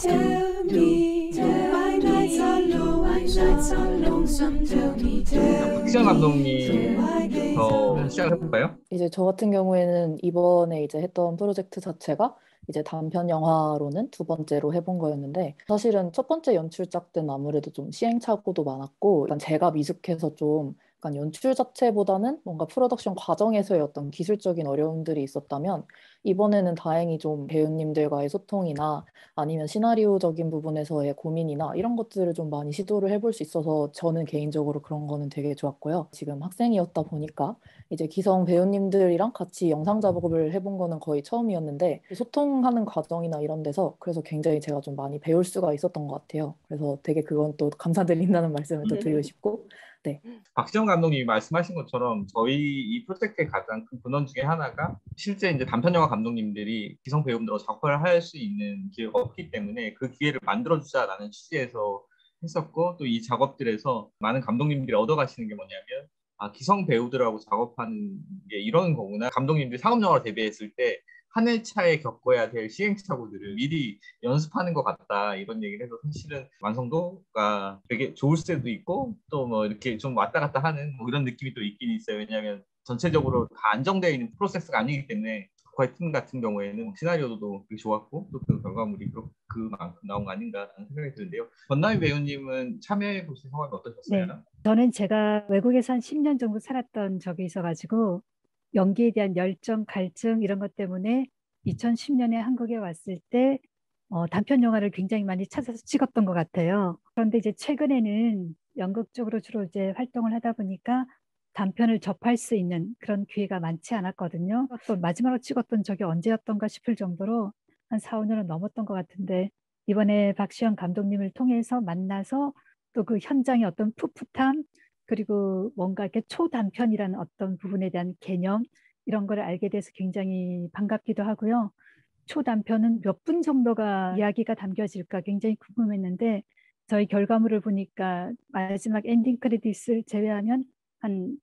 tell me why nights are long, why nights are lonesome. Tell me, 박지영 감독님부터 시작해볼까요? 이제 저 같은 경우에는 이번에 이제 했던 프로젝트 자체가 이제 단편 영화로는 두 번째로 해본 거였는데, 사실은 첫 번째 연출작 때는 아무래도 좀 시행착오도 많았고, 일단 제가 미숙해서 좀 약간 연출 자체보다는 뭔가 프로덕션 과정에서의 어떤 기술적인 어려움들이 있었다면, 이번에는 다행히 좀 배우님들과의 소통이나 아니면 시나리오적인 부분에서의 고민이나 이런 것들을 좀 많이 시도를 해볼 수 있어서 저는 개인적으로 그런 거는 되게 좋았고요. 지금 학생이었다 보니까 이제 기성 배우님들이랑 같이 영상 작업을 해본 거는 거의 처음이었는데, 소통하는 과정이나 이런 데서 그래서 굉장히 제가 좀 많이 배울 수가 있었던 것 같아요. 그래서 되게 그건 또 감사드린다는 말씀을 또 드리고 싶고, 네. 박지영 감독님이 말씀하신 것처럼 저희 이 프로젝트의 가장 큰 근원 중에 하나가 실제 이제 단편 영화 감독님들이 기성 배우들과 작업을 할 수 있는 기회가 없기 때문에 그 기회를 만들어주자라는 취지에서 했었고, 또 이 작업들에서 많은 감독님들이 얻어가시는 게 뭐냐면, 기성 배우들하고 작업하는 게 이런 거구나. 감독님들이 상업 영화로 데뷔했을 때 한 해 차에 겪어야 될 시행착오들을 미리 연습하는 것 같다, 이런 얘기를 해서 사실은 완성도가 되게 좋을 수도 있고, 또 뭐 이렇게 좀 왔다 갔다 하는 뭐 이런 느낌이 또 있긴 있어요. 왜냐하면 전체적으로 다 안정되어 있는 프로세스가 아니기 때문에, 과의 팀 같은 경우에는 시나리오도 되게 좋았고 또 그 결과물이 그만큼 나온 거 아닌가라는 생각이 드는데요. 권나희 배우님은 참여해 보신 소감이 네, 어떠셨어요? 저는 제가 외국에서 한 10년 정도 살았던 적이 있어가지고 연기에 대한 열정, 갈증 이런 것 때문에 2010년에 한국에 왔을 때 단편 영화를 굉장히 많이 찾아서 찍었던 것 같아요. 그런데 이제 최근에는 연극 쪽으로 주로 이제 활동을 하다 보니까 단편을 접할 수 있는 그런 기회가 많지 않았거든요. 또 마지막으로 찍었던 적이 언제였던가 싶을 정도로 한 4, 5년은 넘었던 것 같은데, 이번에 박시영 감독님을 통해서 만나서 또 그 현장의 어떤 풋풋함, 그리고 뭔가 이렇게 초단편이라는 어떤 부분에 대한 개념, 이런 걸 알게 돼서 굉장히 반갑기도 하고요. 초단편은 몇 분 정도가 이야기가 담겨질까 굉장히 궁금했는데, 저희 결과물을 보니까 마지막 엔딩 크레딧을 제외하면 한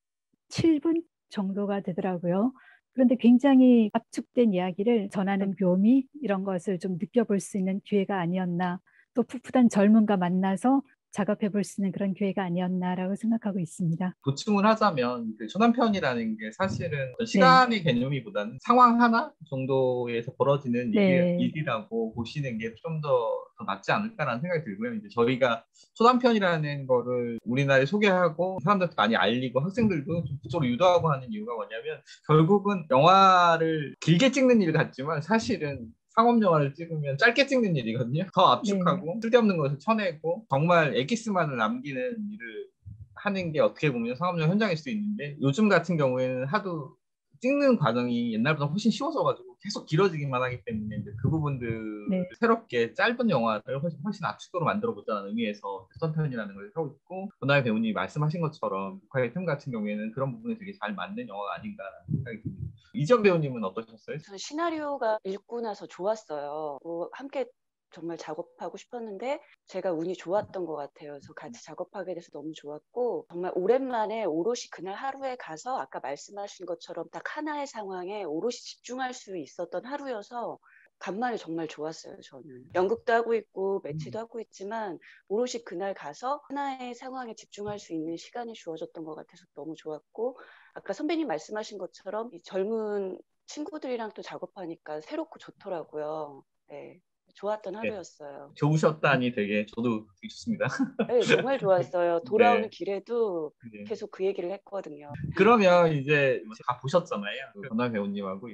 7분 정도가 되더라고요. 그런데 굉장히 압축된 이야기를 전하는 묘미, 이런 것을 좀 느껴볼 수 있는 기회가 아니었나, 또 풋풋한 젊음과 만나서 작업해 볼 수 있는 그런 기회가 아니었나라고 생각하고 있습니다. 보충을 하자면 그 초단편이라는 게 사실은 어떤 네, 시간의 개념이보다는 상황 하나 정도에서 벌어지는 네, 일이라고 보시는 게 좀 더 낫지 않을까라는 생각이 들고요. 이제 저희가 초단편이라는 거를 우리나라에 소개하고 사람들한테 많이 알리고 학생들도 좀 그쪽으로 유도하고 하는 이유가 뭐냐면, 결국은 영화를 길게 찍는 일 같지만 사실은 상업 영화를 찍으면 짧게 찍는 일이거든요. 더 네, 압축하고 쓸데없는 것을 쳐내고 정말 엑기스만을 남기는 일을 하는 게 어떻게 보면 상업용 현장일 수 있는데, 요즘 같은 경우에는 하도 찍는 과정이 옛날보다 훨씬 쉬워져가지고 계속 길어지기만 하기 때문에, 이제 그 부분들 네. 새롭게 짧은 영화를 훨씬 압축도로 만들어 보자는 의미에서 선편이라는 걸 하고 있고, 권나희 배우님이 말씀하신 것처럼 북한의 틈 같은 경우에는 그런 부분에 되게 잘 맞는 영화가 아닌가 생각이 듭니다. 이정 배우님은 어떠셨어요? 전 시나리오가 읽고 나서 좋았어요. 함께 정말 작업하고 싶었는데 제가 운이 좋았던 것 같아요. 그래서 같이 작업하게 돼서 너무 좋았고, 정말 오랜만에 오롯이 그날 하루에 가서 아까 말씀하신 것처럼 딱 하나의 상황에 오롯이 집중할 수 있었던 하루여서 간만에 정말 좋았어요. 저는 연극도 하고 있고 매치도 하고 있지만 오롯이 그날 가서 하나의 상황에 집중할 수 있는 시간이 주어졌던 것 같아서 너무 좋았고, 아까 선배님 말씀하신 것처럼 이 젊은 친구들이랑 또 작업하니까 새롭고 좋더라고요. 네, 좋았던 네, 하루였어요. 좋으셨다니 저도 되게 좋습니다. 네, 정말 좋았어요. 돌아오는 네, 길에도 네. 계속 그 얘기를 했거든요. 그러면 이제 다 보셨잖아요. 권나희 배우님하고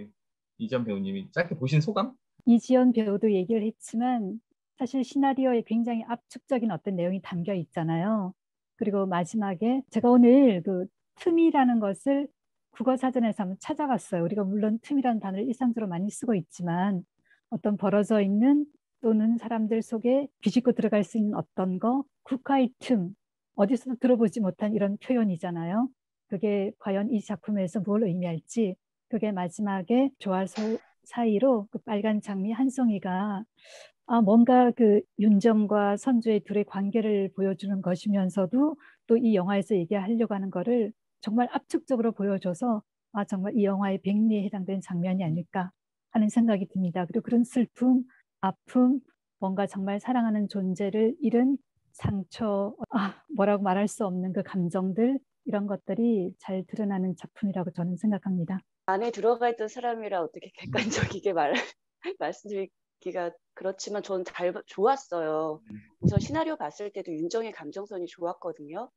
이정 배우님이 짧게 보신 소감? 이지연 배우도 얘기를 했지만 사실 시나리오에 굉장히 압축적인 어떤 내용이 담겨 있잖아요. 그리고 마지막에 제가 오늘 그 틈이라는 것을 국어 사전에서 한번 찾아봤어요. 우리가 물론 틈이라는 단어를 일상적으로 많이 쓰고 있지만, 어떤 벌어져 있는 또는 사람들 속에 비집고 들어갈 수 있는 어떤 거, 국화의 틈, 어디서도 들어보지 못한 이런 표현이잖아요. 그게 과연 이 작품에서 뭘 의미할지, 그게 마지막에 조화소 사이로 그 빨간 장미 한 송이가 뭔가 그 윤정과 선주의 둘의 관계를 보여주는 것이면서도 또 이 영화에서 얘기하려고 하는 거를 정말 압축적으로 보여줘서 정말 이 영화의 백미에 해당되는 장면이 아닐까 하는 생각이 듭니다. 그리고 그런 슬픔, 아픔, 뭔가 정말 사랑하는 존재를 잃은 상처, 뭐라고 말할 수 없는 그 감정들 이런 것들이 잘 드러나는 작품이라고 저는 생각합니다. 안에 들어가 있던 사람이라 어떻게 객관적이게 말씀드리기가 그렇지만 저는 좋았어요. 우선 시나리오 봤을 때도 윤정의 감정선이 좋았거든요.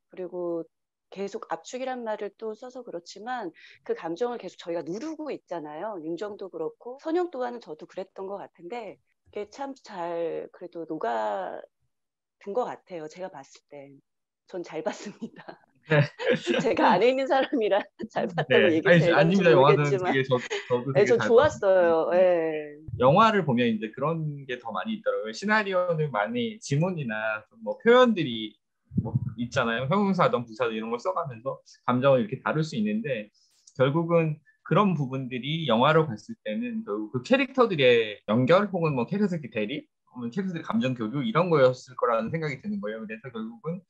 그리고 계속 압축이란 말을 또 써서 그렇지만 그 감정을 계속 저희가 누르고 있잖아요. 윤정도 그렇고 선영 또한은 저도 그랬던 것 같은데 그게 참 잘 그래도 녹아든 것 같아요. 제가 봤을 때. 전 잘 봤습니다. 제가 안에 있는 사람이라 잘 봤다고 네. 얘기해도 될지 아닙니다. 영화는 모르겠지만 되게 저도 네, 되게 전 잘 좋았어요. 봤는데 예. 영화를 보면 이제 그런 게 더 많이 있더라고요. 시나리오는 많이 지문이나 뭐 표현들이 뭐 있잖아요. 형용사든 부사든 이런 걸 써가면서 감정을 이렇게 다룰 수 있는데 결국은 그런 부분들이 영화로 봤을 때는 결국 그 캐릭터들의 연결 혹은 뭐 캐릭터들 대립 혹은 캐릭터들의 감정 교류 이런 거였을 거라는 생각이 드는 거예요. 그래서 결국은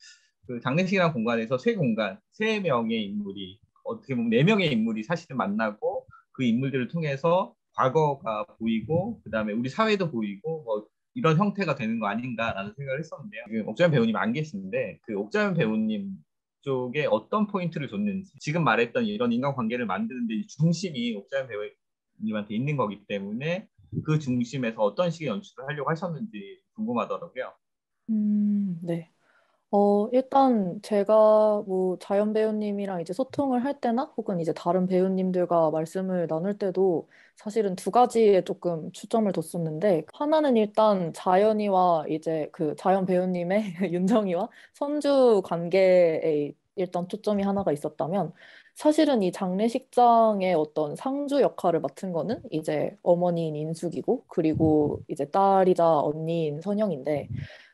그 장례식이라는 공간에서 세 공간, 세 명의 인물이 어떻게 보면 네 명의 인물이 사실은 만나고 그 인물들을 통해서 과거가 보이고 그다음에 우리 사회도 보이고 뭐 이런 형태가 되는 거 아닌가라는 생각을 했었는데요. 지금 옥자연 배우님 안 계신데 그 옥자연 배우님 쪽에 어떤 포인트를 줬는지 지금 말했던 이런 인간관계를 만드는데 중심이 옥자연 배우님한테 있는 거기 때문에 그 중심에서 어떤 식의 연출을 하려고 하셨는지 궁금하더라고요. 네. 일단 제가 뭐 자연 배우님이랑 이제 소통을 할 때나 혹은 이제 다른 배우님들과 말씀을 나눌 때도 사실은 두 가지에 조금 초점을 뒀었는데 하나는 일단 자연이와 이제 그 자연 배우님의 윤정이와 선주 관계에 일단 초점이 하나가 있었다면 사실은 이 장례식장의 어떤 상주 역할을 맡은 거는 이제 어머니인 인숙이고 그리고 이제 딸이자 언니인 선영인데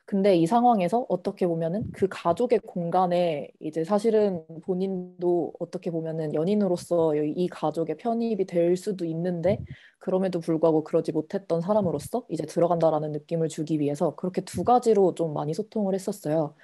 근데 이 상황에서 어떻게 보면은 그 가족의 공간에 이제 사실은 본인도 어떻게 보면은 연인으로서 이 가족의 편입이 될 수도 있는데 그럼에도 불구하고 그러지 못했던 사람으로서 이제 들어간다라는 느낌을 주기 위해서 그렇게 두 가지로 좀 많이 소통을 했었어요.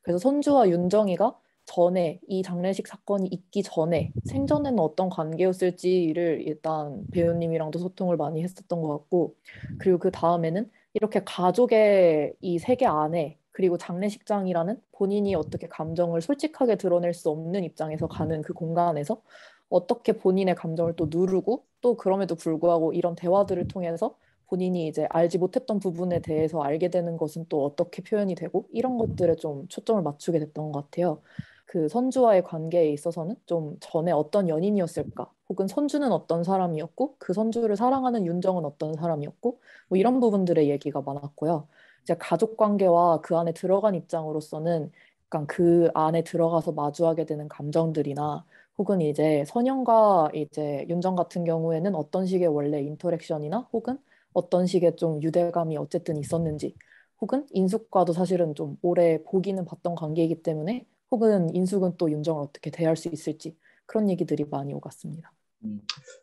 그래서 선주와 윤정이가 전에 이 장례식 사건이 있기 전에 생전에는 어떤 관계였을지를 일단 배우님이랑도 소통을 많이 했었던 것 같고 그리고 그 다음에는 이렇게 가족의 이 세계 안에 그리고 장례식장이라는 본인이 어떻게 감정을 솔직하게 드러낼 수 없는 입장에서 가는 그 공간에서 어떻게 본인의 감정을 또 누르고 또 그럼에도 불구하고 이런 대화들을 통해서 본인이 이제 알지 못했던 부분에 대해서 알게 되는 것은 또 어떻게 표현이 되고 이런 것들에 좀 초점을 맞추게 됐던 것 같아요. 그 선주와의 관계에 있어서는 좀 전에 어떤 연인이었을까? 혹은 선주는 어떤 사람이었고 그 선주를 사랑하는 윤정은 어떤 사람이었고 뭐 이런 부분들의 얘기가 많았고요. 이제 가족 관계와 그 안에 들어간 입장으로서는 약간 그 안에 들어가서 마주하게 되는 감정들이나 혹은 이제 선영과 이제 윤정 같은 경우에는 어떤 식의 원래 인터랙션이나 혹은 어떤 식의 좀 유대감이 어쨌든 있었는지 혹은 인숙과도 사실은 좀 오래 보기는 봤던 관계이기 때문에 혹은 인숙은 또 윤정을 어떻게 대할 수 있을지 그런 얘기들이 많이 오갔습니다.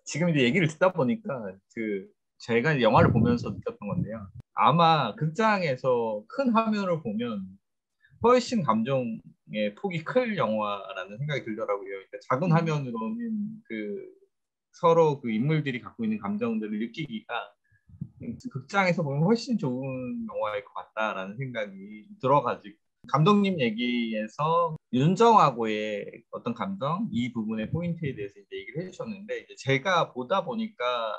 지금 이제 얘기를 듣다 보니까 그 제가 영화를 보면서 느꼈던 건데요. 아마 극장에서 큰 화면을 보면 훨씬 감정의 폭이 클 영화라는 생각이 들더라고요. 그러니까 작은 화면으로는 그 서로 그 인물들이 갖고 있는 감정들을 느끼기가 극장에서 보면 훨씬 좋은 영화일 것 같다라는 생각이 들어가지고 감독님 얘기에서 윤정하고의 어떤 감정 이 부분의 포인트에 대해서 이제 얘기를 해주셨는데 이제 제가 보다 보니까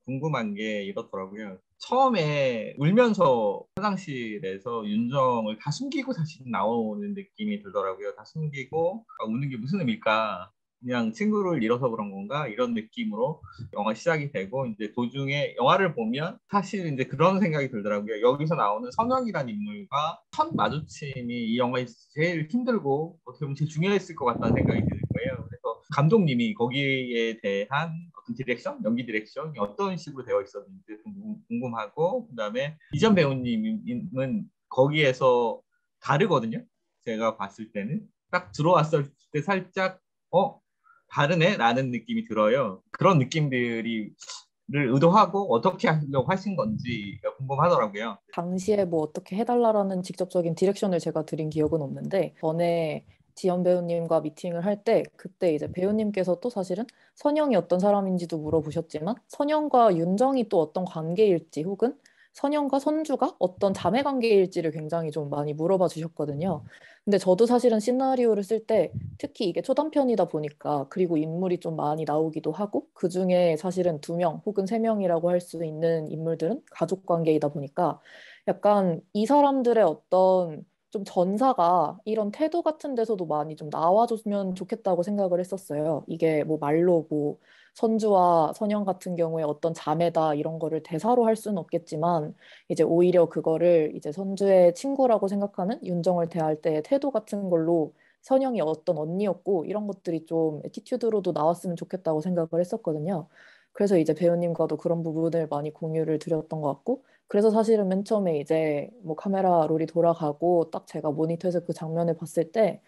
궁금한 게 이렇더라고요. 처음에 울면서 화장실에서 윤정을 다 숨기고 다시 나오는 느낌이 들더라고요. 다 숨기고 우는 게 무슨 의미일까? 그냥 친구를 잃어서 그런 건가? 이런 느낌으로 영화 시작이 되고 이제 도중에 영화를 보면 사실 이제 그런 생각이 들더라고요. 여기서 나오는 선영이라는 인물과 첫 마주침이 이 영화에서 제일 힘들고 어떻게 보면 제일 중요했을 것 같다는 생각이 드는 거예요. 그래서 감독님이 거기에 대한 어떤 디렉션, 연기 디렉션이 어떤 식으로 되어 있었는지 좀 궁금하고 그다음에 이전 배우님은 거기에서 다르거든요. 제가 봤을 때는 딱 들어왔을 때 살짝 다르네? 라는 느낌이 들어요. 그런 느낌들이 를 의도하고 어떻게 하려고 하신 건지 궁금하더라고요. 당시에 뭐 어떻게 해달라라는 직접적인 디렉션을 제가 드린 기억은 없는데 전에 지연 배우님과 미팅을 할 때 그때 이제 배우님께서 또 사실은 선영이 어떤 사람인지도 물어보셨지만 선영과 윤정이 또 어떤 관계일지 혹은 선영과 선주가 어떤 자매 관계일지를 굉장히 좀 많이 물어봐 주셨거든요. 근데 저도 사실은 시나리오를 쓸 때 특히 이게 초단편이다 보니까 그리고 인물이 좀 많이 나오기도 하고 그중에 사실은 2명 혹은 3명이라고 할 수 있는 인물들은 가족 관계이다 보니까 약간 이 사람들의 어떤 좀 전사가 이런 태도 같은 데서도 많이 좀 나와줬으면 좋겠다고 생각을 했었어요. 이게 뭐 말로 뭐 선주와 선영 같은 경우에 어떤 자매다 이런 거를 대사로 할 수는 없겠지만 이제 오히려 그거를 이제 선주의 친구라고 생각하는 윤정을 대할 때의 태도 같은 걸로 선영이 어떤 언니였고 이런 것들이 좀 애티튜드로도 나왔으면 좋겠다고 생각을 했었거든요. 그래서 이제 배우님과도 그런 부분을 많이 공유를 드렸던 것 같고 그래서 사실은 맨 처음에 이제 뭐 카메라 롤이 돌아가고 딱 제가 모니터에서 그 장면을 봤을 때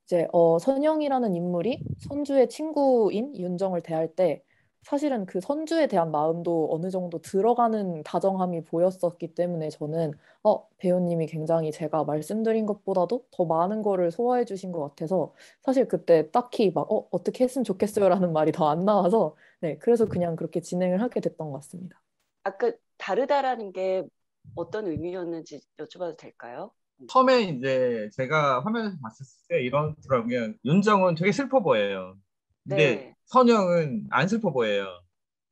이제 선영이라는 인물이 선주의 친구인 윤정을 대할 때 사실은 그 선주에 대한 마음도 어느 정도 들어가는 다정함이 보였었기 때문에 저는 배우님이 굉장히 제가 말씀드린 것보다도 더 많은 거를 소화해 주신 것 같아서 사실 그때 딱히 막 어떻게 했으면 좋겠어요라는 말이 더 안 나와서 네 그래서 그냥 그렇게 진행을 하게 됐던 것 같습니다. 아까 다르다라는 게 어떤 의미였는지 여쭤봐도 될까요? 처음에 이제 제가 화면에서 봤을 때 이러더라고요. 윤정은 되게 슬퍼 보여요. 근데 네. 선영은 안 슬퍼 보여요.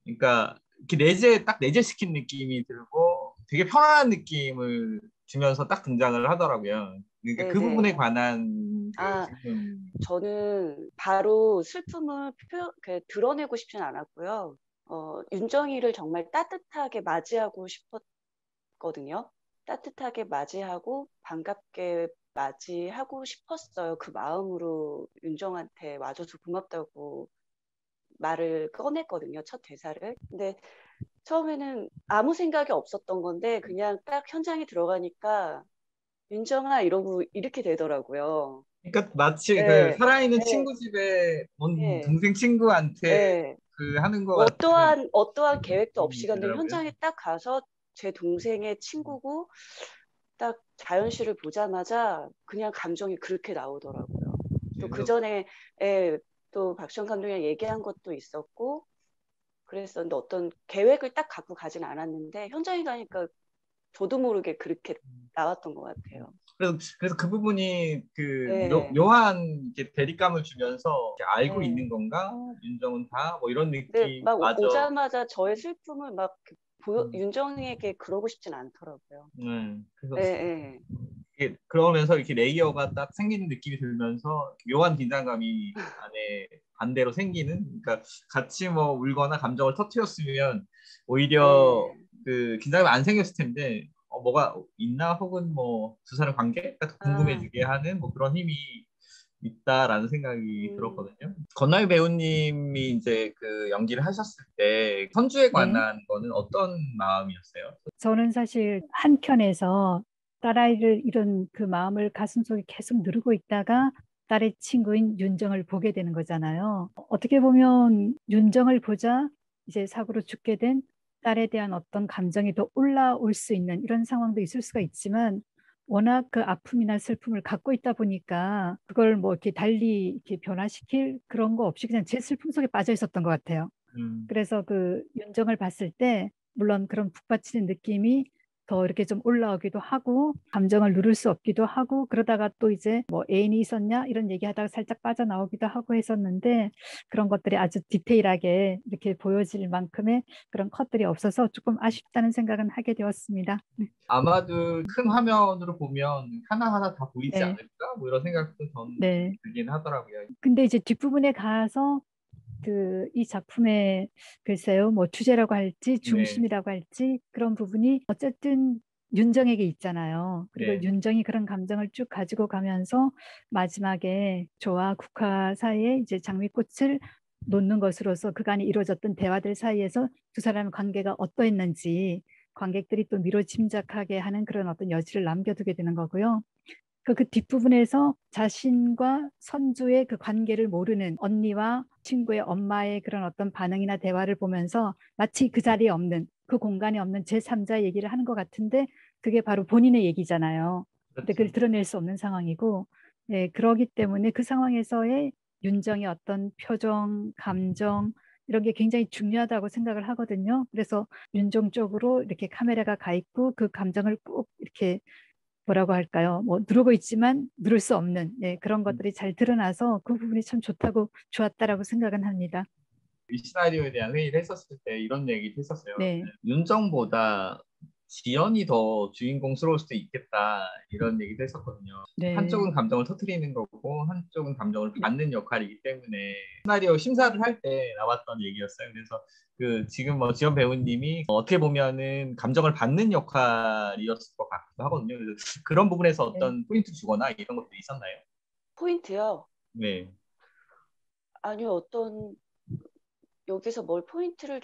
그러니까 이렇게 딱 내재시킨 느낌이 들고 되게 편안한 느낌을 주면서 딱 등장을 하더라고요. 그러니까 그 부분에 네네. 관한 그 아, 질문. 저는 바로 슬픔을 드러내고 싶진 않았고요. 윤정이를 정말 따뜻하게 맞이하고 싶었거든요. 따뜻하게 맞이하고 반갑게 맞이하고 싶었어요. 그 마음으로 윤정한테 와줘서 고맙다고 말을 꺼냈거든요. 첫 대사를. 근데 처음에는 아무 생각이 없었던 건데 그냥 딱 현장에 들어가니까 윤정아 이러고 이렇게 되더라고요. 그러니까 마치 그 네, 살아있는 네, 친구 집에 온 네, 동생 친구한테 네. 그 하는 것 같은 어떠한 계획도 없이 느낌이 근데 들더라고요. 현장에 딱 가서 제 동생의 친구고 딱 자연 씨를 보자마자 그냥 감정이 그렇게 나오더라고요. 또 그 그래서 전에 또 박시영 감독이랑 얘기한 것도 있었고 그랬었는데 어떤 계획을 딱 갖고 가진 않았는데 현장에 가니까 저도 모르게 그렇게 나왔던 것 같아요. 그래서 그 부분이 그 네, 묘한 이렇게 대립감을 주면서 이렇게 알고 네. 있는 건가? 윤정은 다 뭐 이런 근데 막 느낌마저. 오자마자 저의 슬픔을 막 윤정이에게 그러고 싶진 않더라고요. 그래서 예, 예. 그러면서 이렇게 레이어가 딱 생기는 느낌이 들면서 묘한 긴장감이 안에 반대로 생기는. 그러니까 같이 뭐 울거나 감정을 터트렸으면 오히려 예. 그 긴장감이 안 생겼을 텐데 뭐가 있나 혹은 뭐 두 사람 관계가 아, 궁금해지게 하는 뭐 그런 힘이 있다라는 생각이 음, 들었거든요. 건나희 배우님이 이제 그 연기를 하셨을 때 선주에 네. 관한 거는 어떤 마음이었어요? 저는 사실 한켠에서 딸아이를 잃은 그 마음을 가슴속에 계속 누르고 있다가 딸의 친구인 윤정을 보게 되는 거잖아요. 어떻게 보면 윤정을 보자 이제 사고로 죽게 된 딸에 대한 어떤 감정이 더 올라올 수 있는 이런 상황도 있을 수가 있지만 워낙 그 아픔이나 슬픔을 갖고 있다 보니까 그걸 뭐 이렇게 달리 이렇게 변화시킬 그런 거 없이 그냥 제 슬픔 속에 빠져 있었던 것 같아요. 음. 그래서 그 윤정을 봤을 때 물론 그런 북받치는 느낌이 더 이렇게 좀 올라오기도 하고 감정을 누를 수 없기도 하고 그러다가 또 이제 뭐 애인이 있었냐 이런 얘기하다가 살짝 빠져나오기도 하고 했었는데 그런 것들이 아주 디테일하게 이렇게 보여질 만큼의 그런 컷들이 없어서 조금 아쉽다는 생각은 하게 되었습니다. 아마도 큰 화면으로 보면 하나하나 다 보이지 네, 않을까? 뭐 이런 생각도 저는 네. 들긴 하더라고요. 근데 이제 뒷부분에 가서 이 작품의 글쎄요, 뭐 주제라고 할지 네, 중심이라고 할지 그런 부분이 어쨌든 윤정에게 있잖아요. 그리고 네, 윤정이 그런 감정을 쭉 가지고 가면서 마지막에 조와 국화 사이에 이제 장미꽃을 놓는 것으로서 그간에 이루어졌던 대화들 사이에서 두 사람의 관계가 어떠했는지 관객들이 또 미로 짐작하게 하는 그런 어떤 여지를 남겨두게 되는 거고요. 그 뒷부분에서 자신과 선주의 그 관계를 모르는 언니와 친구의 엄마의 그런 어떤 반응이나 대화를 보면서 마치 그 자리에 없는 그 공간에 없는 제3자 얘기를 하는 것 같은데 그게 바로 본인의 얘기잖아요. 근데 그걸 그렇죠. 드러낼 수 없는 상황이고 그러기 때문에 그 상황에서의 윤정의 어떤 표정, 감정 이런 게 굉장히 중요하다고 생각을 하거든요. 그래서 윤정 쪽으로 이렇게 카메라가 가 있고 그 감정을 꼭 이렇게 뭐라고 할까요? 뭐 누르고 있지만 누를 수 없는 그런 것들이 잘 드러나서 그 부분이 참 좋았다라고 생각은 합니다. 이 시나리오에 대한 회의를 했었을 때 이런 얘기도 했었어요. 네. 윤정보다 지연이 더 주인공스러울 수도 있겠다 이런 얘기도 했었거든요. 네. 한쪽은 감정을 터뜨리는 거고 한쪽은 감정을 받는 역할이기 때문에 시나리오 심사를 할 때 나왔던 얘기였어요. 그래서 그 지금 뭐 지연 배우님이 어떻게 보면은 감정을 받는 역할이었을 것 같기도 하거든요. 그래서 그런 부분에서 어떤 포인트 주거나 이런 것도 있었나요? 포인트요? 네. 아니요, 여기서 뭘 포인트를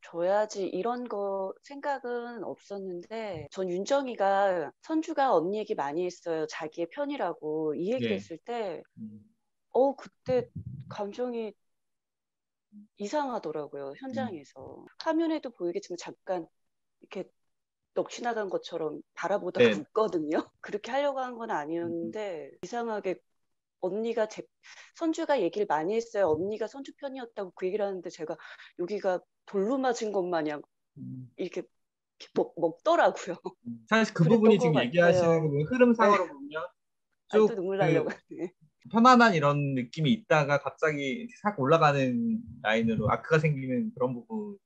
줘야지 이런 거 생각은 없었는데, 전 윤정이가 선주가 언니 얘기 많이 했어요. 자기의 편이라고 이 얘기를 네. 했을 때 그때 감정이 이상하더라고요. 현장에서. 화면에도 보이겠지만 잠깐 이렇게 넋 지나간 것처럼 바라보다가 네. 웃거든요. 그렇게 하려고 한 건 아니었는데 이상하게 언니가 선주가 얘기를 많이 했어요. 언니가 선주 편이었다고 그 얘기를 하는데 제가 여기가 돌로 맞은 것 마냥 이렇게 먹더라고요. 사실 그 그랬던 부분이 것 지금 같아요. 얘기하시는 그 흐름상으로 보면 또 쭉 눈물 그 나려고 하네. 편안한 이런 느낌이 있다가 갑자기 싹 올라가는 라인으로 아크가 생기는 그런 부분이었던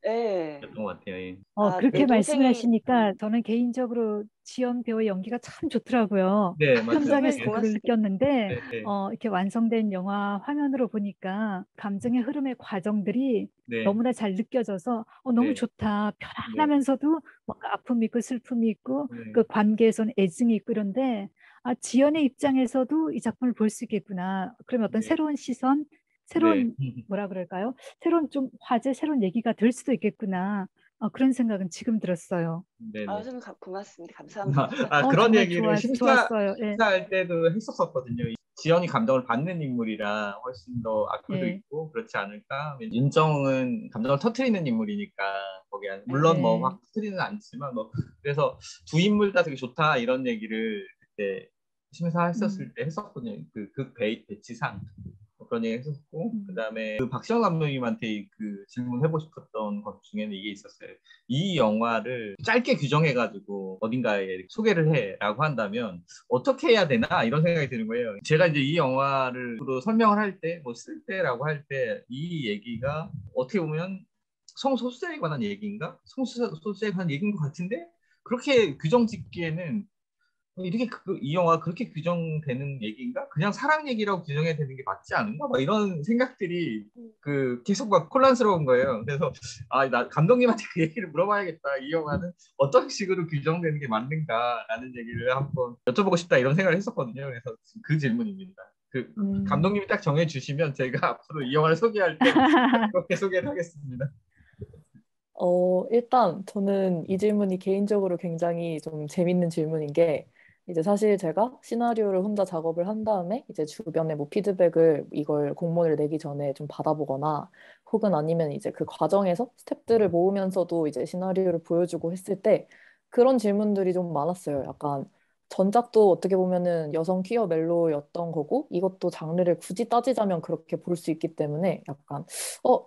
네. 것 같아요. 예. 그렇게 내 말씀을 동생이 하시니까 저는 개인적으로 지연 배우의 연기가 참 좋더라고요. 네, 맞죠. 현장에서 예. 그걸 고맙습니다. 느꼈는데 네, 이렇게 완성된 영화 화면으로 보니까 감정의 흐름의 과정들이 네, 너무나 잘 느껴져서 너무 네, 좋다. 네, 편안하면서도 뭔가 아픔이 있고 슬픔이 있고 네, 그 관계에서는 애증이 있고 이런데 지연의 입장에서도 이 작품을 볼 수 있겠구나. 그러면 어떤 네, 새로운 시선, 네. 새로운 뭐라 그럴까요? 새로운 좀 화제, 새로운 얘기가 될 수도 있겠구나. 그런 생각은 지금 들었어요. 네, 선생님 고맙습니다. 감사합니다. 그런 정말 얘기를 좋았어요. 예. 심사할 때도 했었거든요. 지연이 감정을 받는 인물이라 훨씬 더 아크도 예. 있고 그렇지 않을까. 윤정은 감정을 터트리는 인물이니까 거기에 물론 뭐 막 터트리는 않지만 뭐 그래서 두 인물 다 되게 좋다 이런 얘기를 그때 심사했었을 때 했었거든요. 그 극 배치상 그런 얘기 했었고 그다음에 그 박시영 감독님한테 그 질문해보고 싶었던 것 중에는 이게 있었어요. 이 영화를 짧게 규정해가지고 어딘가에 소개를 해라고 한다면 어떻게 해야 되나 이런 생각이 드는 거예요. 제가 이제 이 영화를 설명을 할 때, 뭐 쓸 때라고 할 때 이 얘기가 어떻게 보면 성소수자에 관한 얘기인가? 성소수자에 관한 얘기인 것 같은데 그렇게 규정 짓기에는 이렇게 이 영화 그렇게 규정되는 얘기인가? 그냥 사랑 얘기라고 규정해야 되는 게 맞지 않은가? 막 이런 생각들이 계속 막 혼란스러운 거예요. 그래서 나 감독님한테 그 얘기를 물어봐야겠다. 이 영화는 어떤 식으로 규정되는 게 맞는가라는 얘기를 한번 여쭤보고 싶다 이런 생각을 했었거든요. 그래서 그 질문입니다. 감독님이 딱 정해주시면 제가 앞으로 이 영화를 소개할 때 그렇게 소개를 하겠습니다. 일단 저는 이 질문이 개인적으로 굉장히 좀 재밌는 질문인 게 이제 사실 제가 시나리오를 혼자 작업을 한 다음에 이제 주변에 뭐 피드백을 이걸 공모를 내기 전에 좀 받아보거나 혹은 아니면 이제 그 과정에서 스태프들을 모으면서도 이제 시나리오를 보여주고 했을 때 그런 질문들이 좀 많았어요. 약간 전작도 어떻게 보면은 여성 퀴어 멜로였던 거고 이것도 장르를 굳이 따지자면 그렇게 볼 수 있기 때문에 약간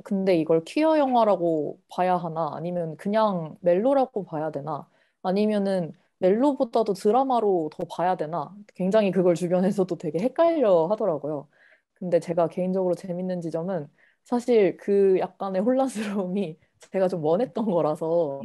근데 이걸 퀴어 영화라고 봐야 하나? 아니면 그냥 멜로라고 봐야 되나? 아니면은 멜로보다도 드라마로 더 봐야 되나? 굉장히 그걸 주변에서도 되게 헷갈려 하더라고요. 근데 제가 개인적으로 재밌는 지점은 사실 그 약간의 혼란스러움이 제가 좀 원했던 거라서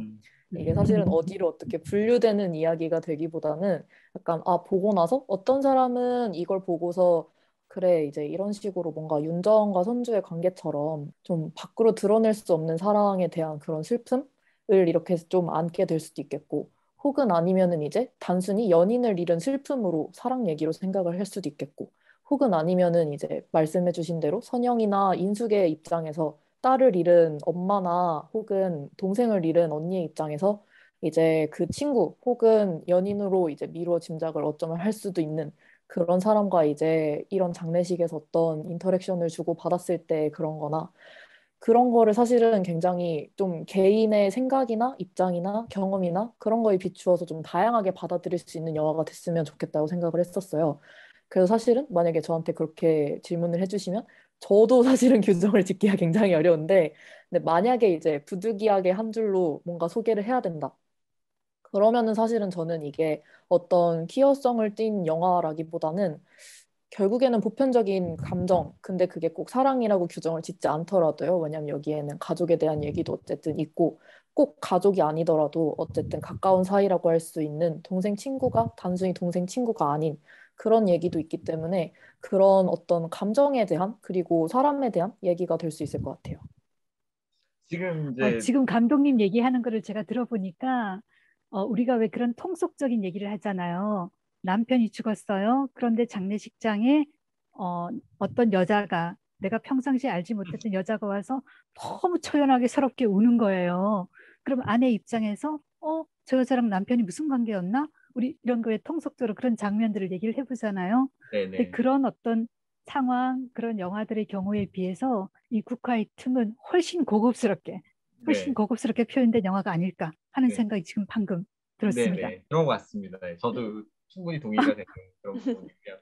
이게 사실은 어디로 어떻게 분류되는 이야기가 되기보다는 약간 보고 나서 어떤 사람은 이걸 보고서 그래, 이제 이런 식으로 뭔가 윤정과 선주의 관계처럼 좀 밖으로 드러낼 수 없는 사랑에 대한 그런 슬픔을 이렇게 좀 안게 될 수도 있겠고, 혹은 아니면은 이제 단순히 연인을 잃은 슬픔으로 사랑 얘기로 생각을 할 수도 있겠고, 혹은 아니면은 이제 말씀해주신 대로 선영이나 인숙의 입장에서 딸을 잃은 엄마나 혹은 동생을 잃은 언니의 입장에서 이제 그 친구 혹은 연인으로 이제 미루어 짐작을 어쩌면 할 수도 있는 그런 사람과 이제 이런 장례식에서 어떤 인터랙션을 주고 받았을 때 그런 거나 그런 거를 사실은 굉장히 좀 개인의 생각이나 입장이나 경험이나 그런 거에 비추어서 좀 다양하게 받아들일 수 있는 영화가 됐으면 좋겠다고 생각을 했었어요. 그래서 사실은 만약에 저한테 그렇게 질문을 해주시면 저도 사실은 규정을 짓기가 굉장히 어려운데, 근데 만약에 이제 부득이하게 한 줄로 뭔가 소개를 해야 된다. 그러면은 사실은 저는 이게 어떤 키어성을 띈 영화라기보다는 결국에는 보편적인 감정, 근데 그게 꼭 사랑이라고 규정을 짓지 않더라도요. 왜냐면 여기에는 가족에 대한 얘기도 어쨌든 있고, 꼭 가족이 아니더라도 어쨌든 가까운 사이라고 할 수 있는 동생 친구가 단순히 동생 친구가 아닌 그런 얘기도 있기 때문에 그런 어떤 감정에 대한 그리고 사람에 대한 얘기가 될 수 있을 것 같아요. 지금 이제 지금 감독님 얘기하는 거를 제가 들어보니까 우리가 왜 그런 통속적인 얘기를 하잖아요. 남편이 죽었어요. 그런데 장례식장에 어떤 여자가 내가 평상시에 알지 못했던 여자가 와서 너무 초연하게 서럽게 우는 거예요. 그럼 아내 입장에서 저 여자랑 남편이 무슨 관계였나? 우리 이런 거에 통속적으로 그런 장면들을 얘기를 해보잖아요. 근데 네네. 그런 어떤 상황, 그런 영화들의 경우에 비해서 이 국화의 틈은 훨씬 네. 고급스럽게 표현된 영화가 아닐까 하는 네. 생각이 지금 방금 들었습니다. 네네. 그런 것 같습니다. 네. 저도 충분히 동의가 되는 그런 부분이고요.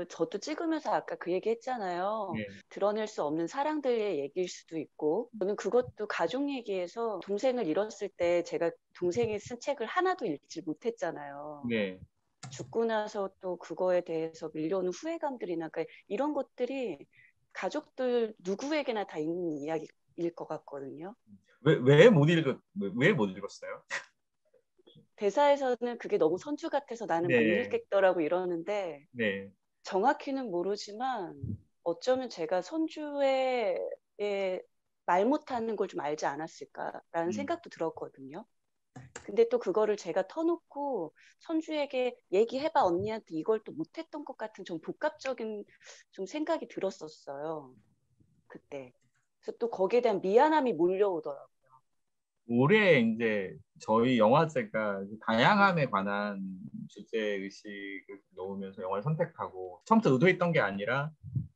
저도 찍으면서 아까 그 얘기 했잖아요. 네. 드러낼 수 없는 사랑들의 얘기일 수도 있고, 저는 그것도 가족 얘기에서 동생을 잃었을 때 제가 동생이 쓴 책을 하나도 읽지 못했잖아요. 네. 죽고 나서 또 그거에 대해서 밀려오는 후회감들이나 그러니까 이런 것들이 가족들 누구에게나 다 있는 이야기일 것 같거든요. 왜 못 읽었어요? 대사에서는 그게 너무 선주 같아서 나는 못 네. 읽겠더라고 이러는데 네. 정확히는 모르지만 어쩌면 제가 선주의 말 못하는 걸 좀 알지 않았을까라는 생각도 들었거든요. 근데 또 그거를 제가 터놓고 선주에게 얘기해봐 언니한테 이걸 또 못했던 것 같은 좀 복합적인 좀 생각이 들었었어요. 그때. 그래서 또 거기에 대한 미안함이 몰려오더라고요. 올해 이제 저희 영화제가 다양함에 관한 주제 의식을 놓으면서 영화를 선택하고 처음부터 의도했던 게 아니라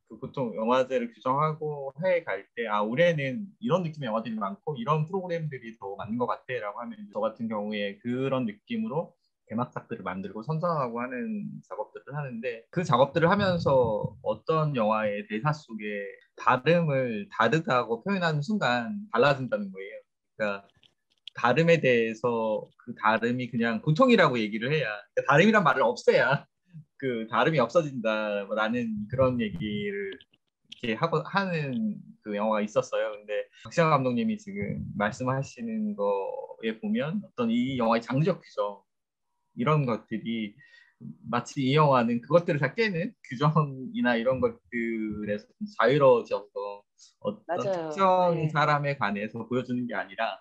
그 보통 영화제를 규정하고 해외 갈 때 올해는 이런 느낌의 영화들이 많고 이런 프로그램들이 더 맞는 것 같아라고 하면 저 같은 경우에 그런 느낌으로 개막작들을 만들고 선정하고 하는 작업들을 하는데 그 작업들을 하면서 어떤 영화의 대사 속에 다름을 다르다고 표현하는 순간 달라진다는 거예요. 그러니까 다름에 대해서 그 다름이 그냥 고통이라고 얘기를 해야 그러니까 다름이란 말을 없애야 그 다름이 없어진다라는 그런 얘기를 이렇게 하고 하는 그 영화가 있었어요. 근데 박시영 감독님이 지금 말씀하시는 거에 보면 어떤 이 영화의 장르적 규정 이런 것들이 마치 이 영화는 그것들을 다 깨는 규정이나 이런 것들에서 좀 자유로워져서 어떤 맞아요. 특정 네. 사람에 관해서 보여주는 게 아니라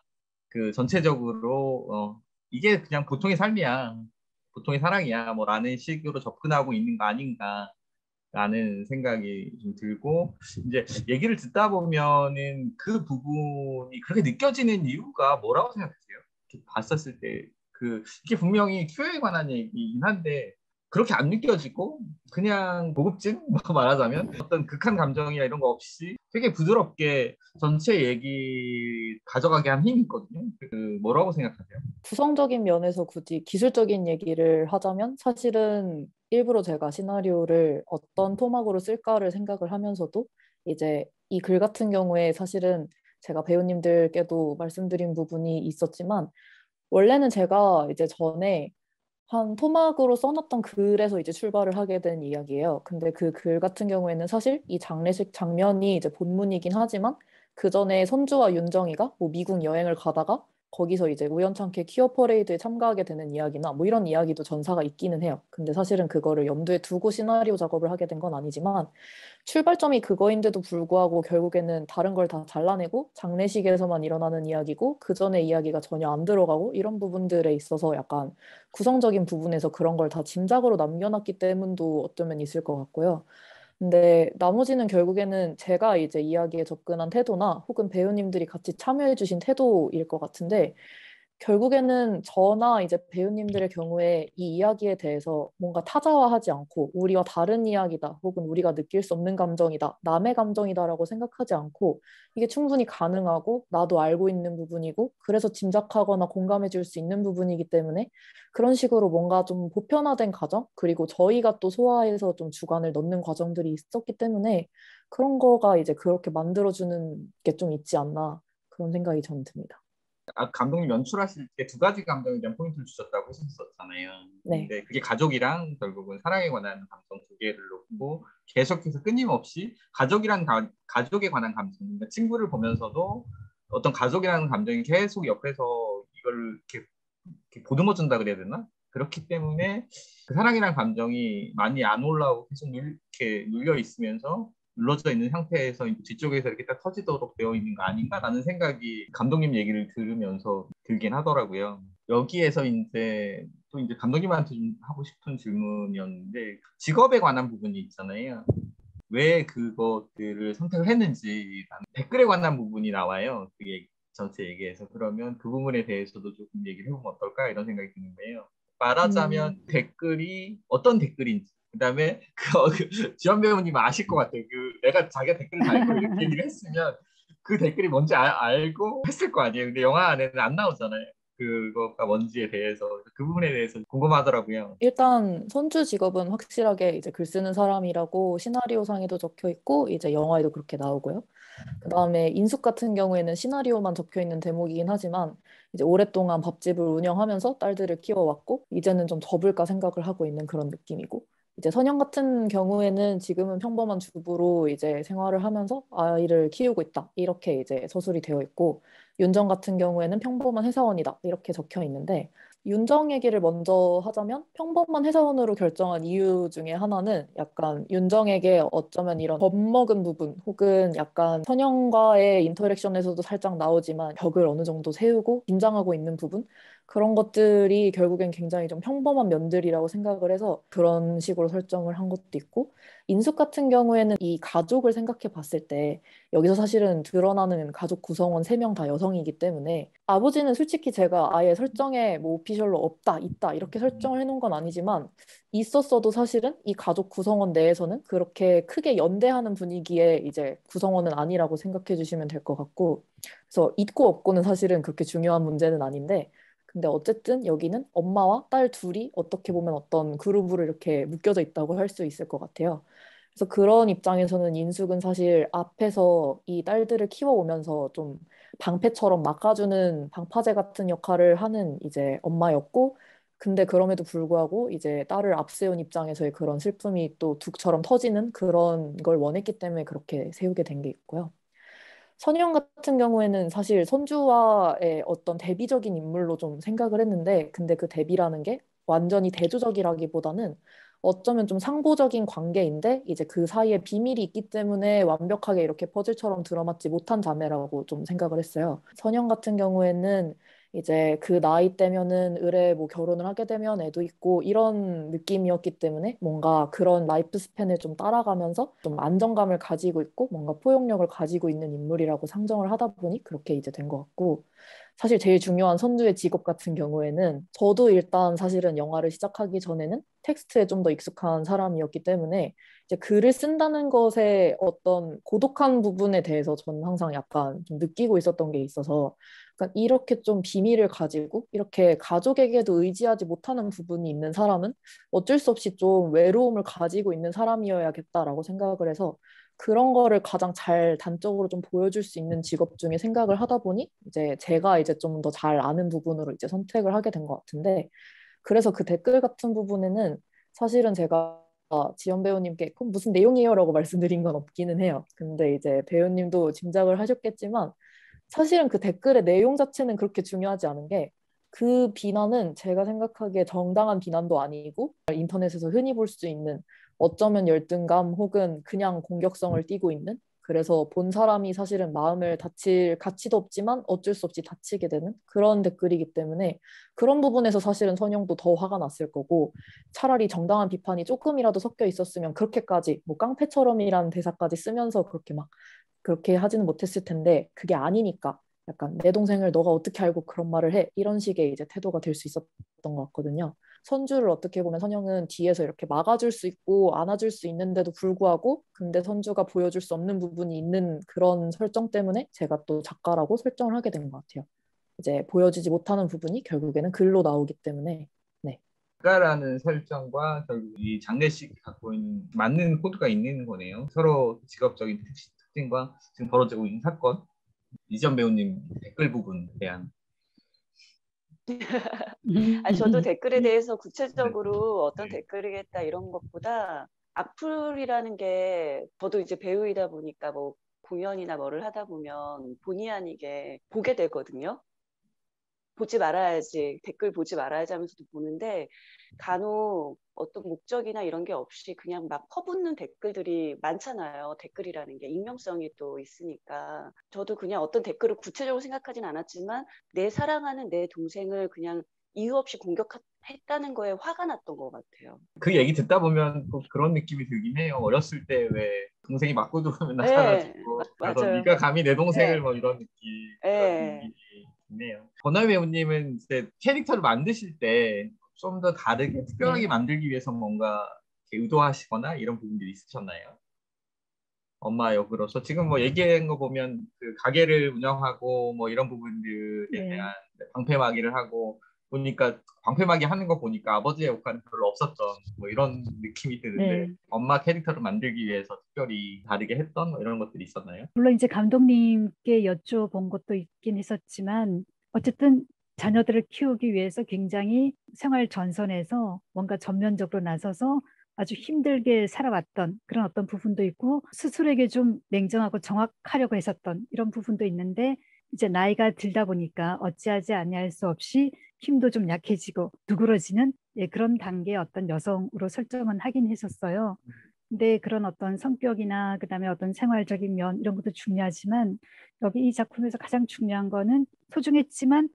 그 전체적으로 이게 그냥 보통의 삶이야, 보통의 사랑이야, 뭐라는 식으로 접근하고 있는 거 아닌가라는 생각이 좀 들고 이제 얘기를 듣다 보면은 그 부분이 그렇게 느껴지는 이유가 뭐라고 생각하세요? 이렇게 봤었을 때 이게 분명히 큐어에 관한 얘기이긴 한데 그렇게 안 느껴지고 그냥 고급진 뭐 말하자면 어떤 극한 감정이나 이런 거 없이 되게 부드럽게 전체 얘기 가져가게 한 힘이 있거든요. 뭐라고 생각하세요? 구성적인 면에서 굳이 기술적인 얘기를 하자면 사실은 일부러 제가 시나리오를 어떤 토막으로 쓸까를 생각을 하면서도 이제 이 글 같은 경우에 사실은 제가 배우님들께도 말씀드린 부분이 있었지만 원래는 제가 이제 전에 한 토막으로 써놨던 글에서 이제 출발을 하게 된 이야기예요. 근데 그 글 같은 경우에는 사실 이 장례식 장면이 이제 본문이긴 하지만 그 전에 선주와 윤정이가 뭐 미국 여행을 가다가 거기서 이제 우연찮게 퀴어 퍼레이드에 참가하게 되는 이야기나 뭐 이런 이야기도 전사가 있기는 해요. 근데 사실은 그거를 염두에 두고 시나리오 작업을 하게 된 건 아니지만 출발점이 그거인데도 불구하고 결국에는 다른 걸 다 잘라내고 장례식에서만 일어나는 이야기고 그 전의 이야기가 전혀 안 들어가고 이런 부분들에 있어서 약간 구성적인 부분에서 그런 걸 다 짐작으로 남겨놨기 때문도 어쩌면 있을 것 같고요. 근데 나머지는 결국에는 제가 이제 이야기에 접근한 태도나 혹은 배우님들이 같이 참여해주신 태도일 것 같은데 결국에는 저나 이제 배우님들의 경우에 이 이야기에 대해서 뭔가 타자화하지 않고 우리와 다른 이야기다 혹은 우리가 느낄 수 없는 감정이다 남의 감정이다라고 생각하지 않고 이게 충분히 가능하고 나도 알고 있는 부분이고 그래서 짐작하거나 공감해 줄 수 있는 부분이기 때문에 그런 식으로 뭔가 좀 보편화된 과정 그리고 저희가 또 소화해서 좀 주관을 넣는 과정들이 있었기 때문에 그런 거가 이제 그렇게 만들어주는 게 좀 있지 않나 그런 생각이 저는 듭니다. 감독님 연출하실 때 두 가지 감정에 대한 포인트를 주셨다고 하셨었잖아요. 네. 근데 그게 가족이랑 결국은 사랑에 관한 감정 두 개를 놓고 계속해서 끊임없이 가족에 관한 감정, 그러니까 친구를 보면서도 어떤 가족이라는 감정이 계속 옆에서 이걸 이렇게 보듬어 준다 그래야 되나? 그렇기 때문에 그 사랑이란 감정이 많이 안 올라오고 계속 이렇게 눌려 있으면서 눌러져 있는 상태에서 뒤쪽에서 이렇게 딱 터지도록 되어 있는 거 아닌가라는 생각이 감독님 얘기를 들으면서 들긴 하더라고요. 여기에서 이제 또 이제 감독님한테 좀 하고 싶은 질문이었는데 직업에 관한 부분이 있잖아요. 왜 그것들을 선택을 했는지 댓글에 관한 부분이 나와요. 그 얘기, 전체 얘기에서. 그러면 그 부분에 대해서도 조금 얘기를 해보면 어떨까 이런 생각이 드는데요. 말하자면 댓글이 어떤 댓글인지 그다음에 지원 배우님 아실 것 같아요. 내가 자기가 댓글을 달고 이렇게 얘기를 했으면 그 댓글이 뭔지 알고 했을 거 아니에요. 근데 영화 안에는 안 나오잖아요. 그거가 뭔지에 대해서 그 부분에 대해서 궁금하더라고요. 일단 선주 직업은 확실하게 이제 글 쓰는 사람이라고 시나리오상에도 적혀 있고 이제 영화에도 그렇게 나오고요. 그다음에 인숙 같은 경우에는 시나리오만 적혀 있는 대목이긴 하지만 이제 오랫동안 밥집을 운영하면서 딸들을 키워왔고 이제는 좀 접을까 생각을 하고 있는 그런 느낌이고 이제 선영 같은 경우에는 지금은 평범한 주부로 이제 생활을 하면서 아이를 키우고 있다 이렇게 이제 서술이 되어 있고 윤정 같은 경우에는 평범한 회사원이다 이렇게 적혀 있는데 윤정 얘기를 먼저 하자면 평범한 회사원으로 결정한 이유 중에 하나는 약간 윤정에게 어쩌면 이런 겁먹은 부분 혹은 약간 선영과의 인터랙션에서도 살짝 나오지만 벽을 어느 정도 세우고 긴장하고 있는 부분 그런 것들이 결국엔 굉장히 좀 평범한 면들이라고 생각을 해서 그런 식으로 설정을 한 것도 있고 인숙 같은 경우에는 이 가족을 생각해 봤을 때 여기서 사실은 드러나는 가족 구성원 3명 다 여성이기 때문에 아버지는 솔직히 제가 아예 설정에 뭐 오피셜로 없다, 있다 이렇게 설정을 해놓은 건 아니지만 있었어도 사실은 이 가족 구성원 내에서는 그렇게 크게 연대하는 분위기의 이제 구성원은 아니라고 생각해 주시면 될 것 같고 그래서 있고 없고는 사실은 그렇게 중요한 문제는 아닌데 근데 어쨌든 여기는 엄마와 딸 둘이 어떻게 보면 어떤 그룹으로 이렇게 묶여져 있다고 할 수 있을 것 같아요. 그래서 그런 입장에서는 인숙은 사실 앞에서 이 딸들을 키워오면서 좀 방패처럼 막아주는 방파제 같은 역할을 하는 이제 엄마였고, 근데 그럼에도 불구하고 이제 딸을 앞세운 입장에서의 그런 슬픔이 또 둑처럼 터지는 그런 걸 원했기 때문에 그렇게 세우게 된 게 있고요. 선영 같은 경우에는 사실 선주와의 어떤 대비적인 인물로 좀 생각을 했는데, 근데 그 대비라는 게 완전히 대조적이라기보다는 어쩌면 좀 상보적인 관계인데, 이제 그 사이에 비밀이 있기 때문에 완벽하게 이렇게 퍼즐처럼 들어맞지 못한 자매라고 좀 생각을 했어요. 선영 같은 경우에는 이제 그 나이 때면은 을에 뭐 결혼을 하게 되면 애도 있고 이런 느낌이었기 때문에 뭔가 그런 라이프 스팬을 좀 따라가면서 좀 안정감을 가지고 있고 뭔가 포용력을 가지고 있는 인물이라고 상정을 하다 보니 그렇게 이제 된 것 같고 사실 제일 중요한 선주의 직업 같은 경우에는 저도 일단 사실은 영화를 시작하기 전에는 텍스트에 좀 더 익숙한 사람이었기 때문에 이제 글을 쓴다는 것의 어떤 고독한 부분에 대해서 저는 항상 약간 좀 느끼고 있었던 게 있어서 그러니까 이렇게 좀 비밀을 가지고 이렇게 가족에게도 의지하지 못하는 부분이 있는 사람은 어쩔 수 없이 좀 외로움을 가지고 있는 사람이어야겠다라고 생각을 해서 그런 거를 가장 잘 단적으로 좀 보여줄 수 있는 직업 중에 생각을 하다 보니 이제 제가 이제 좀 더 잘 아는 부분으로 이제 선택을 하게 된 것 같은데 그래서 그 댓글 같은 부분에는 사실은 제가 지연 배우님께 그럼 무슨 내용이에요? 라고 말씀드린 건 없기는 해요. 근데 이제 배우님도 짐작을 하셨겠지만 사실은 그 댓글의 내용 자체는 그렇게 중요하지 않은 게 그 비난은 제가 생각하기에 정당한 비난도 아니고 인터넷에서 흔히 볼 수 있는 어쩌면 열등감 혹은 그냥 공격성을 띠고 있는 그래서 본 사람이 사실은 마음을 다칠 가치도 없지만 어쩔 수 없이 다치게 되는 그런 댓글이기 때문에 그런 부분에서 사실은 선영도 더 화가 났을 거고 차라리 정당한 비판이 조금이라도 섞여 있었으면 그렇게까지 뭐 깡패처럼이라는 대사까지 쓰면서 그렇게 막 그렇게 하지는 못했을 텐데 그게 아니니까 약간 내 동생을 너가 어떻게 알고 그런 말을 해 이런 식의 이제 태도가 될 수 있었던 것 같거든요. 선주를 어떻게 보면 선영은 뒤에서 이렇게 막아줄 수 있고 안아줄 수 있는데도 불구하고 근데 선주가 보여줄 수 없는 부분이 있는 그런 설정 때문에 제가 또 작가라고 설정을 하게 된 것 같아요. 이제 보여주지 못하는 부분이 결국에는 글로 나오기 때문에 네. 작가라는 설정과 결국 이 장례식이 갖고 있는 맞는 코드가 있는 거네요. 서로 직업적인 특징과 지금 벌어지고 있는 사건, 이전 배우님 댓글 부분에 대한. 저도 댓글에 대해서 네. 구체적으로 어떤 네. 댓글이겠다 이런 것보다 악플이라는 게 저도 이제 배우이다 보니까 뭐 공연이나 뭐를 하다 보면 본의 아니게 보게 되거든요. 보지 말아야지, 댓글 보지 말아야지 하면서도 보는데 간혹 어떤 목적이나 이런 게 없이 그냥 막 퍼붓는 댓글들이 많잖아요. 댓글이라는 게 익명성이 또 있으니까. 저도 그냥 어떤 댓글을 구체적으로 생각하진 않았지만 내 사랑하는 내 동생을 그냥 이유 없이 공격했다는 거에 화가 났던 것 같아요. 그 얘기 듣다 보면 또 그런 느낌이 들긴 해요. 어렸을 때 왜 동생이 맞고 들어오면 네, 나타나지고 그래서 맞아요. 네가 감히 내 동생을 네, 뭐 이런 느낌, 그런 네, 이미지 있네요. 권한 배우님은 이제 캐릭터를 만드실 때 좀 더 다르게 특별하게 네. 만들기 위해서 뭔가 이렇게 의도하시거나 이런 부분들이 있으셨나요? 엄마 역으로서 지금 뭐 얘기한 거 보면 그 가게를 운영하고 뭐 이런 부분들에 네. 대한 방패막이를 하고 보니까 방패막이 하는 거 보니까 아버지의 역할은 별로 없었던 뭐 이런 느낌이 드는데 네. 엄마 캐릭터를 만들기 위해서 특별히 다르게 했던 뭐 이런 것들이 있었나요? 물론 이제 감독님께 여쭤본 것도 있긴 했었지만 어쨌든 자녀들을 키우기 위해서 굉장히 생활 전선에서 뭔가 전면적으로 나서서 아주 힘들게 살아왔던 그런 어떤 부분도 있고 스스로에게 좀 냉정하고 정확하려고 했었던 이런 부분도 있는데 이제 나이가 들다 보니까 어찌하지 아니할 수 없이 힘도 좀 약해지고 두그러지는 그런 단계의 어떤 여성으로 설정은 하긴 했었어요. 근데 그런 어떤 성격이나 그다음에 어떤 생활적인 면 이런 것도 중요하지만 여기 이 작품에서 가장 중요한 거는 소중했지만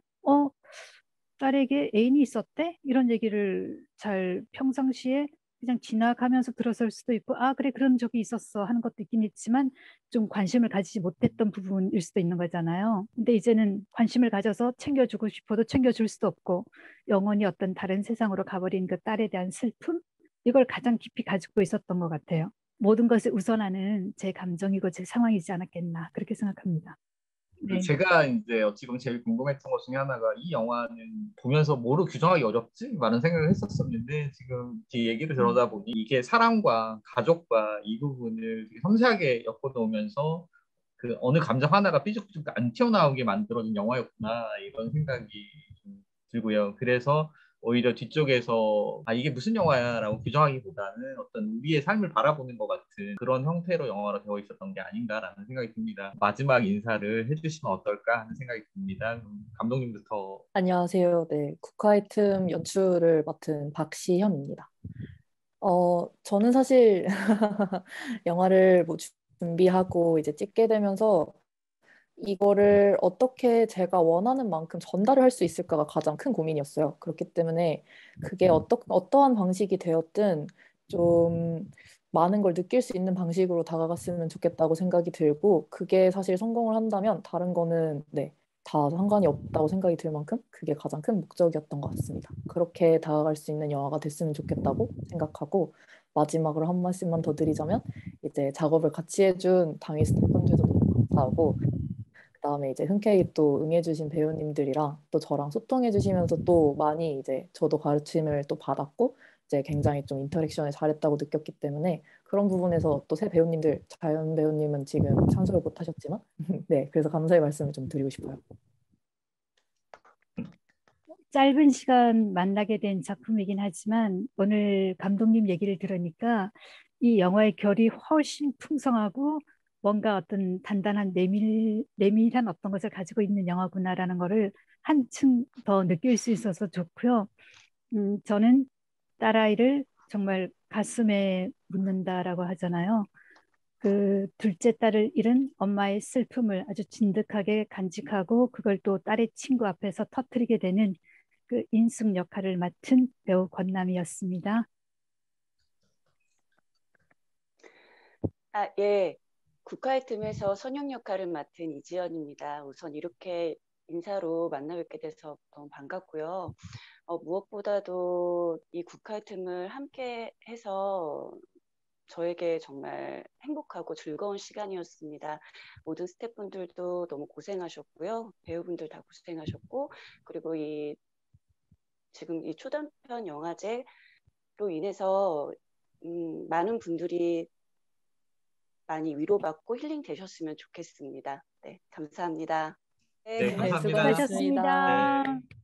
딸에게 애인이 있었대? 이런 얘기를 잘 평상시에 그냥 지나가면서 들었을 수도 있고 아 그래 그런 적이 있었어 하는 것도 있긴 있지만 좀 관심을 가지지 못했던 부분일 수도 있는 거잖아요. 근데 이제는 관심을 가져서 챙겨주고 싶어도 챙겨줄 수도 없고 영원히 어떤 다른 세상으로 가버린 그 딸에 대한 슬픔 이걸 가장 깊이 가지고 있었던 것 같아요. 모든 것을 우선하는 제 감정이고 제 상황이지 않았겠나 그렇게 생각합니다. 네. 제가 이제 어찌 보면 제일 궁금했던 것 중에 하나가 이 영화는 보면서 뭐로 규정하기 어렵지? 많은 생각을 했었었는데 지금 이 얘기를 들어다 보니 이게 사랑과 가족과 이 부분을 되게 섬세하게 엮어놓으면서 그 어느 감정 하나가 삐죽삐죽 안 튀어나오게 만들어진 영화였구나 이런 생각이 좀 들고요. 그래서 오히려 뒤쪽에서 아 이게 무슨 영화야라고 규정하기보다는 어떤 우리의 삶을 바라보는 것 같은 그런 형태로 영화로 되어 있었던 게 아닌가라는 생각이 듭니다. 마지막 인사를 해주시면 어떨까 하는 생각이 듭니다. 감독님부터. 안녕하세요. 네, 국화의 틈 연출을 맡은 박시현입니다. 저는 사실 영화를 뭐 준비하고 이제 찍게 되면서 이거를 어떻게 제가 원하는 만큼 전달을 할 수 있을까가 가장 큰 고민이었어요. 그렇기 때문에 그게 어떠한 방식이 되었든 좀 많은 걸 느낄 수 있는 방식으로 다가갔으면 좋겠다고 생각이 들고 그게 사실 성공을 한다면 다른 거는 네, 다 상관이 없다고 생각이 들 만큼 그게 가장 큰 목적이었던 것 같습니다. 그렇게 다가갈 수 있는 영화가 됐으면 좋겠다고 생각하고 마지막으로 한 말씀만 더 드리자면 이제 작업을 같이 해준 당일 스태프분들도 너무 감사하고 그다음에 이제 흔쾌히 또 응해주신 배우님들이랑 또 저랑 소통해주시면서 또 많이 이제 저도 가르침을 또 받았고 이제 굉장히 좀 인터랙션을 잘했다고 느꼈기 때문에 그런 부분에서 또 새 배우님들 자연 배우님은 지금 참석을 못하셨지만 네 그래서 감사의 말씀을 좀 드리고 싶어요. 짧은 시간 만나게 된 작품이긴 하지만 오늘 감독님 얘기를 들으니까 이 영화의 결이 훨씬 풍성하고 뭔가 어떤 단단한 내밀한 어떤 것을 가지고 있는 영화구나라는 거를 한층 더 느낄 수 있어서 좋고요. 저는 딸아이를 정말 가슴에 묻는다라고 하잖아요. 그 둘째 딸을 잃은 엄마의 슬픔을 아주 진득하게 간직하고 그걸 또 딸의 친구 앞에서 터뜨리게 되는 그 인숙 역할을 맡은 배우 권남이었습니다. 예. 국화의 틈에서 선영 역할을 맡은 이지연입니다. 우선 이렇게 인사로 만나 뵙게 돼서 너무 반갑고요. 무엇보다도 이 국화의 틈을 함께 해서 저에게 정말 행복하고 즐거운 시간이었습니다. 모든 스태프분들도 너무 고생하셨고요. 배우분들 다 고생하셨고, 그리고 이 지금 이 초단편 영화제로 인해서 많은 분들이 많이 위로받고 힐링 되셨으면 좋겠습니다. 네, 감사합니다. 네, 고맙습니다. 감사합니다. 수고하셨습니다. 네.